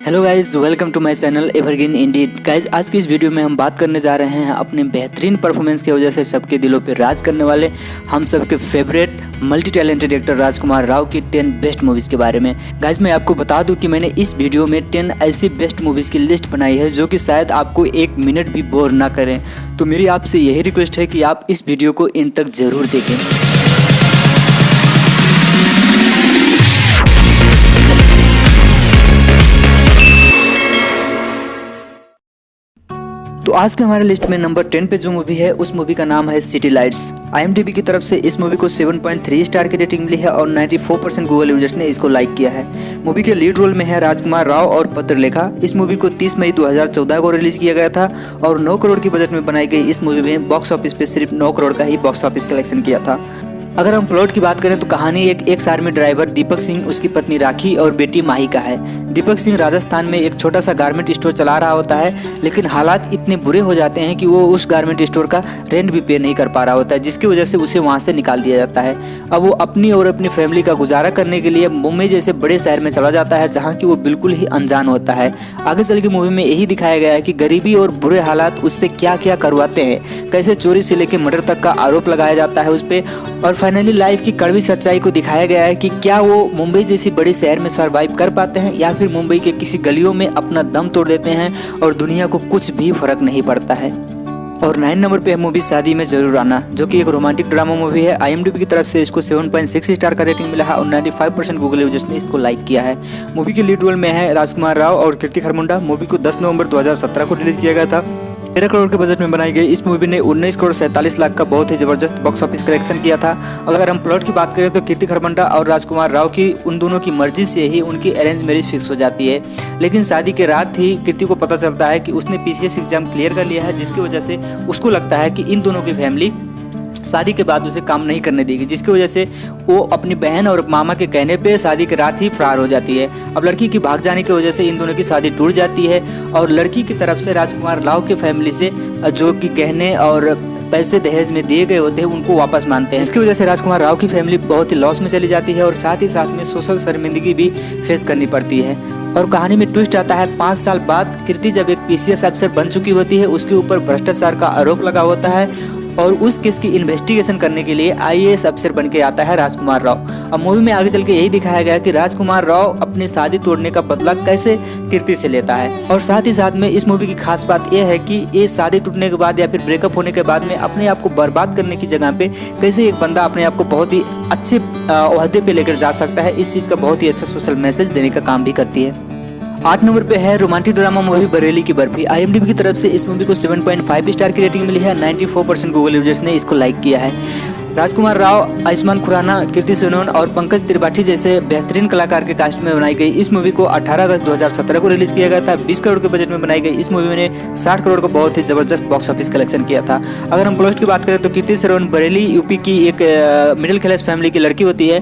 Hello guys, welcome to my channel evergreen indeed. Guys, आज की इस वीडियो में हम बात करने जा रहे हैं अपने बेहतरीन परफॉर्मेंस की वजह से सबके दिलों पर राज करने वाले हम सबके फेवरेट मल्टी टैलेंटेड एक्टर राजकुमार राव की 10 बेस्ट मूवीज़ के बारे में। गाइज, मैं आपको बता दूं कि मैंने इस वीडियो में 10 ऐसी बेस्ट मूवीज़ की लिस्ट बनाई है जो कि शायद आपको एक मिनट भी बोर ना करें। तो मेरी आपसे यही रिक्वेस्ट है कि आप इस वीडियो को इन तक ज़रूर देखें। तो आज के हमारे लिस्ट में नंबर 10 पे जो मूवी है उस मूवी का नाम है सिटी लाइट्स। IMDb की तरफ से इस मूवी को 7.3 स्टार की रेटिंग मिली है और 94% गूगल यूजर्स ने इसको लाइक किया है। मूवी के लीड रोल में है राजकुमार राव और पत्रलेखा। इस मूवी को 30 मई 2014 को रिलीज किया गया था और 9 करोड़ की बजट में बनाई गई इस मूवी में बॉक्स ऑफिस पे सिर्फ 9 करोड़ का ही बॉक्स ऑफिस कलेक्शन किया था। अगर हम प्लॉट की बात करें तो कहानी एक ex army driver Deepak Singh, उसकी पत्नी राखी और बेटी माही का है। दीपक सिंह राजस्थान में एक छोटा सा गारमेंट स्टोर चला रहा होता है, लेकिन हालात इतने बुरे हो जाते हैं कि वो उस गारमेंट स्टोर का रेंट भी पे नहीं कर पा रहा होता है, जिसकी वजह से उसे वहाँ से निकाल दिया जाता है। अब वो अपनी और अपनी फैमिली का गुजारा करने के लिए मुंबई जैसे बड़े शहर में चला जाता है, जहाँ की वो बिल्कुल ही अनजान होता है। आगे चल के मूवी में यही दिखाया गया है कि गरीबी और बुरे हालात उससे क्या क्या करवाते हैं, कैसे चोरी से लेकर मर्डर तक का आरोप लगाया जाता है उस पर, और फाइनली लाइफ की कड़वी सच्चाई को दिखाया गया है कि क्या वो मुंबई जैसी बड़ी शहर में सर्वाइव कर पाते हैं या फिर मुंबई के किसी गलियों में अपना दम तोड़ देते हैं और दुनिया को कुछ भी फर्क नहीं पड़ता है। और 9 नंबर पे है मूवी शादी में जरूर आना, जो कि एक रोमांटिक ड्रामा मूवी है। IMDb की तरफ से इसको 7.6 स्टार का रेटिंग मिला है और 95% गूगल यूजर्स ने इसको लाइक किया है। मूवी के लीड रोल में है राजकुमार राव और कीर्ति खरमुंडा। मूवी को 10 नवंबर 2017 को रिलीज किया गया था। 13 करोड़ के बजट में बनाई गई इस मूवी ने 19 करोड़ 47 लाख का बहुत ही जबरदस्त बॉक्स ऑफिस कलेक्शन किया था। अगर हम प्लॉट की बात करें तो कीर्ति खरबंडा और राजकुमार राव की उन दोनों की मर्जी से ही उनकी अरेंज मैरिज फिक्स हो जाती है, लेकिन शादी के रात ही कीर्ति को पता चलता है कि उसने PCS एग्जाम क्लियर कर लिया है, जिसकी वजह से उसको लगता है कि इन दोनों की फैमिली शादी के बाद उसे काम नहीं करने देगी, जिसकी वजह से वो अपनी बहन और मामा के कहने पे शादी के रात ही फरार हो जाती है। अब लड़की की भाग जाने की वजह से इन दोनों की शादी टूट जाती है और लड़की की तरफ से राजकुमार राव के फैमिली से जो कि गहने और पैसे दहेज में दिए गए होते हैं उनको वापस मानते हैं, जिसकी वजह से राजकुमार राव की फैमिली बहुत ही लॉस में चली जाती है और साथ ही साथ में सोशल शर्मिंदगी भी फेस करनी पड़ती है। और कहानी में ट्विस्ट आता है 5 साल बाद कीर्ति जब एक PCS अफसर बन चुकी होती है, उसके ऊपर भ्रष्टाचार का आरोप लगा होता है और उस केस की इन्वेस्टिगेशन करने के लिए IAS अफसर बन के आता है राजकुमार राव। अब मूवी में आगे चल के यही दिखाया गया कि राजकुमार राव अपनी शादी तोड़ने का बदला कैसे कीर्ति से लेता है। और साथ ही साथ में इस मूवी की खास बात यह है कि ये शादी टूटने के बाद या फिर ब्रेकअप होने के बाद में अपने आप को बर्बाद करने की जगह पे कैसे एक बंदा अपने आप को बहुत ही अच्छे ओहदे पे लेकर जा सकता है, इस चीज़ का बहुत ही अच्छा सोशल मैसेज देने का काम भी करती है। 8 नंबर पे है रोमांटिक ड्रामा मूवी बरेली की बर्फी। IMDb की तरफ से इस मूवी को 7.5 स्टार की रेटिंग मिली है। 94% गूगल यूजर्स ने इसको लाइक किया है। राजकुमार राव, आयुष्मान खुराना, कीर्ति सोनन और पंकज त्रिपाठी जैसे बेहतरीन कलाकार के कास्ट में बनाई गई इस मूवी को 18 अगस्त 2017 को रिलीज किया गया था। 20 करोड़ के बजट में बनाई गई इस मूवी ने 60 करोड़ का बहुत ही जबरदस्त बॉक्स ऑफिस कलेक्शन किया था। अगर हम प्लॉट की बात करें तो कीर्ति सोनन बरेली यूपी की एक मिडिल क्लास फैमिली की लड़की होती है,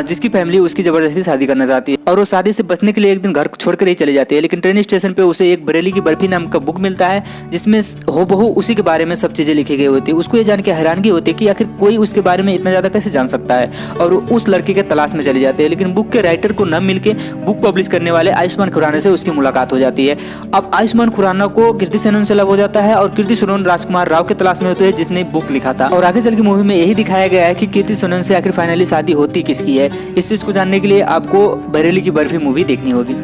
जिसकी फैमिली उसकी जबरदस्ती शादी करना चाहती है और वो शादी से बचने के लिए एक दिन घर छोड़कर ही चली जाती है। लेकिन ट्रेन स्टेशन पे उसे एक बरेली की बर्फी नाम का बुक मिलता है, जिसमें हूबहू उसी के बारे में सब चीजें लिखी गई होती है। उसको ये जान के हैरानगी होती है कि आखिर कोई उसके बारे में इतना ज्यादा कैसे जान सकता है, और उस लड़के के तलाश में चली जाती है। लेकिन बुक के राइटर को न मिलके बुक पब्लिश करने वाले आयुष्मान खुराना से उसकी मुलाकात हो जाती है। अब आयुष्मान खुराना को कीर्ति सोनन से लव हो जाता है और कीर्ति सोनन राजकुमार राव के तलाश में होते हैं जिसने बुक लिखा था। और आगे चल के मूवी में यही दिखाया गया है कि कीर्ति सोनन से आखिर फाइनली शादी होती किसकी है। इस चीज को जानने के लिए आपको बरेली की बर्फी मूवी देखनी होगी।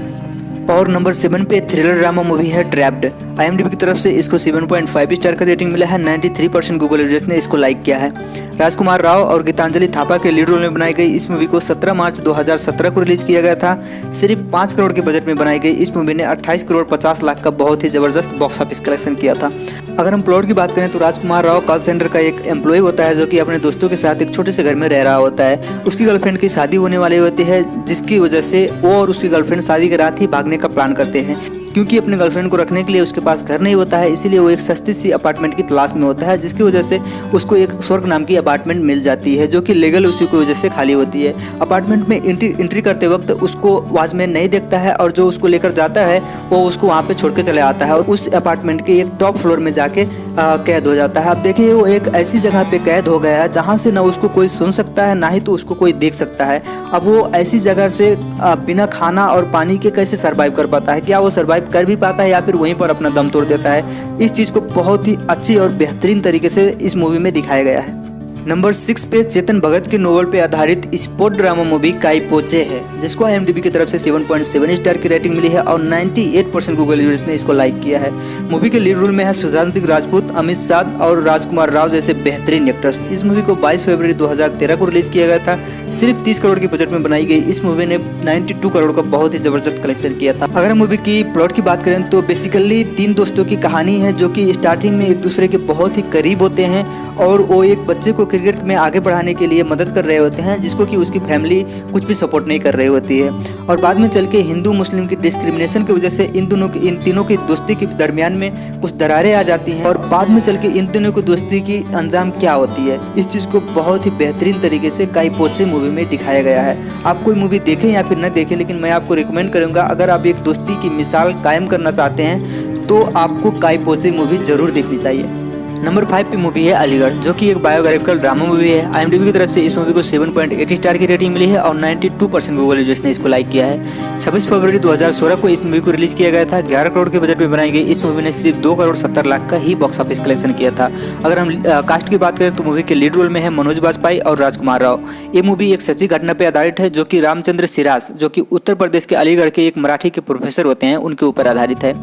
और नंबर 7 पे थ्रिलर ड्रामा मूवी है ट्रैप्ड। IMDb की तरफ से इसको 7.5 स्टार का रेटिंग मिला है। 93% गूगल यूजर्स ने इसको लाइक किया है। राजकुमार राव और गीतांजलि थापा के लीड रोल में बनाई गई इस मूवी को 17 मार्च 2017 को रिलीज किया गया था। सिर्फ 5 करोड़ के बजट में बनाई गई इस मूवी ने 28 करोड़ 50 लाख का बहुत ही जबरदस्त बॉक्स ऑफिस कलेक्शन किया था। अगर हम प्लॉट की बात करें तो राजकुमार राव कॉल सेंटर का एक एम्प्लॉय होता है जो कि अपने दोस्तों के साथ एक छोटे से घर में रह रहा होता है। उसकी गर्लफ्रेंड की शादी होने वाली होती है, जिसकी वजह से वो और उसकी गर्लफ्रेंड शादी के रात ही भागने का प्लान करते हैं। क्योंकि अपने गर्लफ्रेंड को रखने के लिए उसके पास घर नहीं होता है, इसीलिए वो एक सस्ती सी अपार्टमेंट की तलाश में होता है, जिसकी वजह से उसको एक स्वर्ग नाम की अपार्टमेंट मिल जाती है जो कि लीगल उसी की वजह से खाली होती है। अपार्टमेंट में एंट्री करते वक्त उसको वॉचमैन नहीं देखता है और जो उसको लेकर जाता है वो उसको वहाँ पे छोड़ के चले आता है और उस अपार्टमेंट के एक टॉप फ्लोर में जाके कैद हो जाता है। अब देखिए वो एक ऐसी जगह पे कैद हो गया है जहाँ से ना उसको कोई सुन सकता है ना ही तो उसको कोई देख सकता है। अब वो ऐसी जगह से बिना खाना और पानी के कैसे सर्वाइव कर पाता है, क्या वो सर्वाइव कर भी पाता है या फिर वहीं पर अपना दम तोड़ देता है। इस चीज़ को बहुत ही अच्छी और बेहतरीन तरीके से इस मूवी में दिखाया गया है। नंबर 6 पे चेतन भगत के नोवेल पे आधारित स्पोर्ट ड्रामा मूवी काई पो चे है, जिसको IMDb की तरफ से 7.7 स्टार की रेटिंग मिली है और 98% गूगल यूजर्स ने इसको लाइक किया है। मूवी के लीड रोल में है सुशांत सिंह राजपूत, अमित साध और राजकुमार राव जैसे बेहतरीन एक्टर्स। इस मूवी को 22 फरवरी 2013 को रिलीज किया गया था। सिर्फ 30 करोड़ की बजट में बनाई गई इस मूवी ने 92 करोड़ का बहुत ही जबरदस्त कलेक्शन किया था। अगर मूवी की प्लॉट की बात करें तो बेसिकली 3 दोस्तों की कहानी है जो कि स्टार्टिंग में एक दूसरे के बहुत ही करीब होते हैं और वो एक बच्चे को क्रिकेट में आगे बढ़ाने के लिए मदद कर रहे होते हैं, जिसको कि उसकी फैमिली कुछ भी सपोर्ट नहीं कर रही होती है। और बाद में चल के हिंदू मुस्लिम की डिस्क्रिमिनेशन की वजह से इन तीनों की दोस्ती के दरमियान में कुछ दरारें आ जाती हैं और बाद में चल के इन तीनों की दोस्ती की अंजाम क्या होती है, इस चीज़ को बहुत ही बेहतरीन तरीके से काई पो चे मूवी में दिखाया गया है। आप कोई मूवी देखें या फिर न देखें, लेकिन मैं आपको रिकमेंड करूँगा अगर आप एक दोस्ती की मिसाल कायम करना चाहते हैं तो आपको काई पो चे मूवी जरूर देखनी चाहिए। नंबर 5 पे मूवी है अलीगढ़, जो कि एक बायोग्राफिकल ड्रामा मूवी है। IMDb की तरफ से इस मूवी को 7.8 स्टार की रेटिंग मिली है और 92% गूगल यूजर्स ने इसको लाइक किया है। 26 फरवरी 2016 को इस मूवी को रिलीज किया गया था। 11 करोड़ के बजट में बनाई गई इस मूवी ने सिर्फ 2 करोड़ 70 लाख का ही बॉक्स ऑफिस कलेक्शन किया था। अगर हम कास्ट की बात करें तो मूवी के लीड रोल में है मनोज बाजपेयी और राजकुमार राव। ये मूवी एक सच्ची घटना पर आधारित है जो कि रामचंद्र सिरास, जो कि उत्तर प्रदेश के अलीगढ़ के एक मराठी के प्रोफेसर होते हैं, उनके ऊपर आधारित है।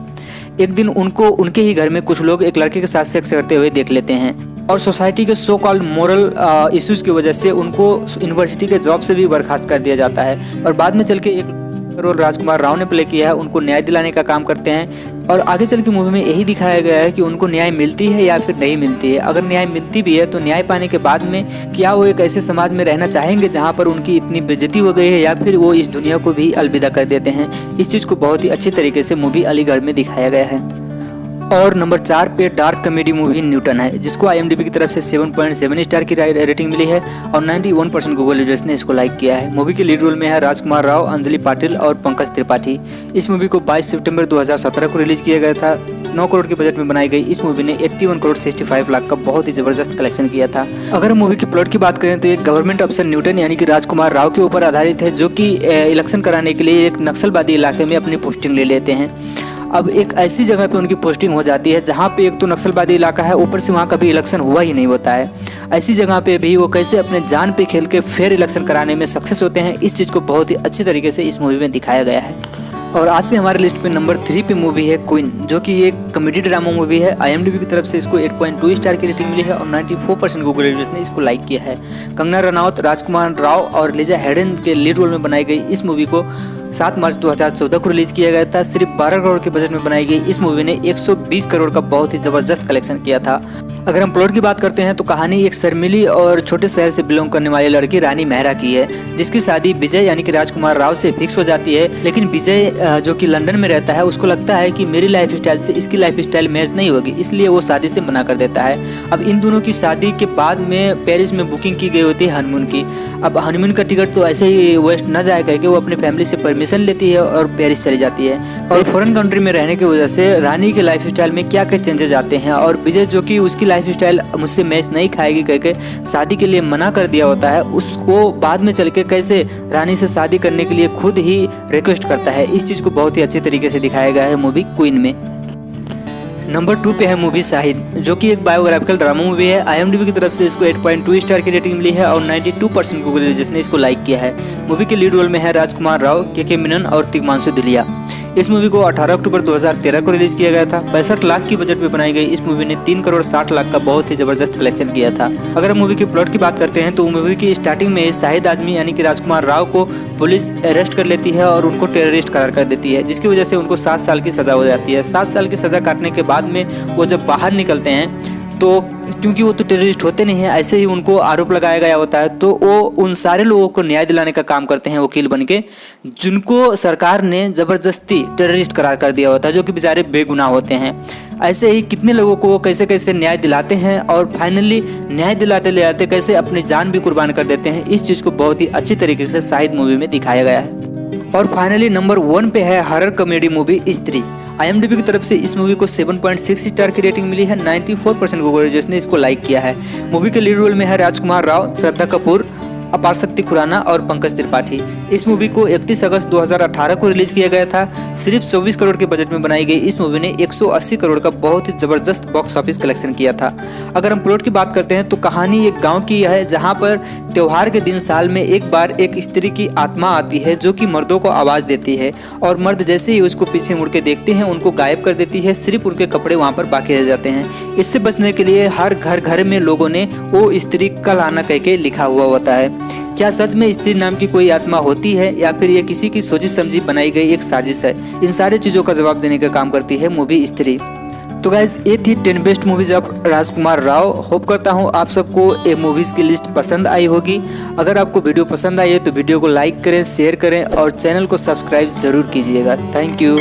एक दिन उनको उनके ही घर में कुछ लोग एक लड़के के साथ सेक्स करते हुए देख लेते हैं और सोसाइटी के सो कॉल्ड मोरल इश्यूज की वजह से उनको यूनिवर्सिटी के जॉब से भी बर्खास्त कर दिया जाता है। और बाद में चल के एक रोल राजकुमार राव ने प्ले किया है, उनको न्याय दिलाने का काम करते हैं और आगे चल के मूवी में यही दिखाया गया है कि उनको न्याय मिलती है या फिर नहीं मिलती है। अगर न्याय मिलती भी है तो न्याय पाने के बाद में क्या वो एक ऐसे समाज में रहना चाहेंगे जहां पर उनकी इतनी बेइज्जती हो गई है, या फिर वो इस दुनिया को भी अलविदा कर देते हैं। इस चीज़ को बहुत ही अच्छी तरीके से मूवी अलीगढ़ में दिखाया गया है। और नंबर 4 पे डार्क कॉमेडी मूवी न्यूटन है, जिसको IMDb की तरफ से 7.7 स्टार की रेटिंग मिली है और 91% गूगल यूजर्स ने इसको लाइक किया है। मूवी के लीड रोल में है राजकुमार राव, अंजलि पाटिल और पंकज त्रिपाठी। इस मूवी को 22 सितंबर 2017 को रिलीज किया गया था। 9 करोड़ के बजट में बनाई गई इस मूवी ने 81 करोड़ 65 लाख का बहुत ही जबरदस्त कलेक्शन किया था। अगर मूवी की प्लॉट की बात करें तो एक गवर्नमेंट अफसर न्यूटन यानी कि राजकुमार राव के ऊपर आधारित है, जो कि इलेक्शन कराने के लिए एक नक्सलवादी इलाके में अपनी पोस्टिंग ले लेते हैं। अब एक ऐसी जगह पे उनकी पोस्टिंग हो जाती है जहाँ पे एक तो नक्सलवादी इलाका है, ऊपर से वहाँ कभी इलेक्शन हुआ ही नहीं होता है। ऐसी जगह पे भी वो कैसे अपने जान पे खेल के फेयर इलेक्शन कराने में सक्सेस होते हैं, इस चीज़ को बहुत ही अच्छी तरीके से इस मूवी में दिखाया गया है। और आज से हमारे लिस्ट पे नंबर 3 पे मूवी है क्वीन, जो कि एक कॉमेडी ड्रामा मूवी है। IMDb की तरफ से इसको 8.2 स्टार की रेटिंग मिली है और 94% गूगल यूजर्स ने इसको लाइक किया है। कंगना रनौत, राजकुमार राव और लिजा हेडन के लीड रोल में बनाई गई इस मूवी को 7 मार्च 2014 को रिलीज किया गया था। सिर्फ 12 करोड़ के बजट में बनाई गई इस मूवी ने 120 करोड़ का बहुत ही जबरदस्त कलेक्शन किया था। अगर हम प्लॉट की बात करते हैं तो कहानी एक शर्मीली और छोटे शहर से बिलोंग करने वाली लड़की रानी मेहरा की है, जिसकी शादी विजय यानी कि राजकुमार राव से फिक्स हो जाती है। लेकिन विजय जो कि लंदन में रहता है, उसको लगता है कि मेरी लाइफ स्टाइल से इसकी लाइफ स्टाइल मैच नहीं होगी, इसलिए वो शादी से मना कर देता है। अब इन दोनों की शादी के बाद में पेरिस में बुकिंग की गई होती है हनीमून की। अब हनीमून का टिकट तो ऐसे ही वेस्ट न जाए करके वो अपनी फैमिली से परमिशन लेती है और पेरिस चली जाती है। और फॉरेन कंट्री में रहने की वजह से रानी के लाइफ स्टाइल में क्या क्या चेंजेस आते हैं और विजय जो कि उसकी लाइफ स्टाइल मुझसे मैच नहीं खाएगी करके शादी के लिए मना कर दिया होता है, उसको बाद में चल के कैसे रानी से शादी करने के लिए खुद ही रिक्वेस्ट करता है। इस चीज़ को बहुत ही अच्छे तरीके से दिखाया गया है मूवी क्वीन में। नंबर 2 पे है मूवी शाहिद, जो कि एक बायोग्राफिकल ड्रामा मूवी है। IMDb की तरफ से इसको 8.2 स्टार की रेटिंग मिली है और 92% गूगल यूजर्स ने इसको लाइक किया है। मूवी के लीड रोल में है राजकुमार राव, के मेनन और तिग्मांशु धूलिया। इस मूवी को 18 अक्टूबर 2013 को रिलीज किया गया था। 65 लाख की बजट में बनाई गई इस मूवी ने 3 करोड़ 60 लाख का बहुत ही जबरदस्त कलेक्शन किया था। अगर हम मूवी के प्लॉट की बात करते हैं तो मूवी की स्टार्टिंग में शाहिद आजमी यानी कि राजकुमार राव को पुलिस अरेस्ट कर लेती है और उनको टेररिस्ट करार कर देती है, जिसकी वजह से उनको 7 साल की सजा हो जाती है। 7 साल की सजा काटने के बाद में वो जब बाहर निकलते हैं तो क्योंकि वो तो टेररिस्ट होते नहीं हैं, ऐसे ही उनको आरोप लगाया गया होता है, तो वो उन सारे लोगों को न्याय दिलाने का काम करते हैं वकील बनके, जिनको सरकार ने ज़बरदस्ती टेररिस्ट करार कर दिया होता है, जो कि बेचारे बेगुनाह होते हैं। ऐसे ही कितने लोगों को वो कैसे कैसे न्याय दिलाते हैं और फाइनली न्याय दिलाते ले आते कैसे अपनी जान भी कुर्बान कर देते हैं। इस चीज़ को बहुत ही अच्छी तरीके से शाहिद मूवी में दिखाया गया है। और फाइनली नंबर 1 पे है हॉरर कॉमेडी मूवी स्त्री। IMDb की तरफ से इस मूवी को 7.6 स्टार की रेटिंग मिली है। 94% गूगल यूजर्स ने इसको लाइक किया है। मूवी के लीड रोल में है राजकुमार राव, श्रद्धा कपूर, अपार शक्ति खुराना और पंकज त्रिपाठी। इस मूवी को 31 अगस्त 2018 को रिलीज किया गया था। सिर्फ 24 करोड़ के बजट में बनाई गई इस मूवी ने 180 करोड़ का बहुत ही जबरदस्त बॉक्स ऑफिस कलेक्शन किया था। अगर हम प्लॉट की बात करते हैं तो कहानी एक गांव की है, जहां पर त्योहार के दिन साल में एक बार एक स्त्री की आत्मा आती है जो कि मर्दों को आवाज़ देती है, और मर्द जैसे ही उसको पीछे मुड़ के देखते हैं उनको गायब कर देती है। सिर्फ उनके कपड़े वहाँ पर बाकी रह जाते हैं। इससे बचने के लिए हर घर में लोगों ने वो स्त्री कल आना कह के लिखा हुआ होता है। क्या सच में स्त्री नाम की कोई आत्मा होती है या फिर ये किसी की सोची समझी बनाई गई एक साजिश है? इन सारी चीज़ों का जवाब देने का काम करती है मूवी स्त्री। तो गाइज ये थी 10 best movies of Rajkumar Rao. Hope करता हूँ आप सबको ये मूवीज़ की लिस्ट पसंद आई होगी। अगर आपको वीडियो पसंद आई है तो वीडियो को लाइक करें, शेयर करें और चैनल को सब्सक्राइब जरूर कीजिएगा। Thank you.